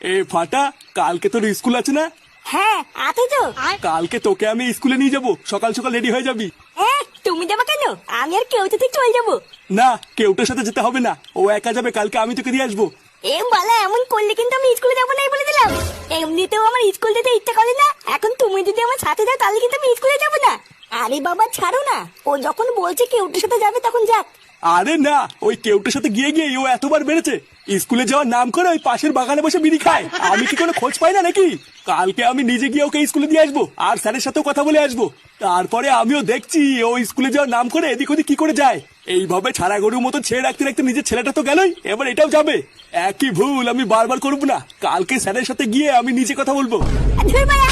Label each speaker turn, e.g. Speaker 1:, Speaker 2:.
Speaker 1: এ ফাটা, কালকে তোর স্কুল আছে না?
Speaker 2: হ্যাঁ আছে তো।
Speaker 1: কালকে তোকে আমি স্কুলে নিয়ে যাবো, সকাল সকাল রেডি হয়ে যাবি।
Speaker 2: হ্যাঁ তুমি যাবে কেন? আমি আর কেউ থেকে চলে যাবো।
Speaker 1: না, কেউটার সাথে যেতে হবে না, ও একা যাবে। কালকে আমি তোকে দিয়ে আসবো।
Speaker 2: এ বালা, এমন করলে কিন্তু আমি স্কুলে যাবো না বলে দিলাম। এমনিতেও আমার স্কুল যেতে ইচ্ছা করে না, এখন তুমি যদি আমার সাথে যাও তাহলে কিন্তু আমি স্কুলে যাবো না। আরে বাবা ছাড়ো না, ও যখন বলছে কেউটার সাথে যাবে তখন যাক।
Speaker 1: আরে না, ওই কেউটার সাথে গিয়ে গিয়ে ও এতবার বেড়েছে। স্কুলে যাওয়ার নাম করে ওই পাশের বাগানে বসে বিড়ি খায়। আমি কি কোনো খোঁজ পাই না নাকি? কালকে আমি নিজে গিয়ে ওকে স্কুলে দিয়ে আসবো, আর স্যারের সাথেও কথা বলে আসবো। তারপরে আমিও দেখছি ও স্কুলে যাওয়ার নাম করে এদিক ওদিক কি করে যায়। এইভাবে ছাড়া গরুর মতো ছেড়ে রাখতে রাখতে নিজের ছেলেটা তো গেলই, এবার এটাও যাবে। একই ভুল আমি বারবার করবো না। কালকে স্যারের সাথে গিয়ে আমি নিজে কথা বলবো।
Speaker 2: ধুর বাড়া।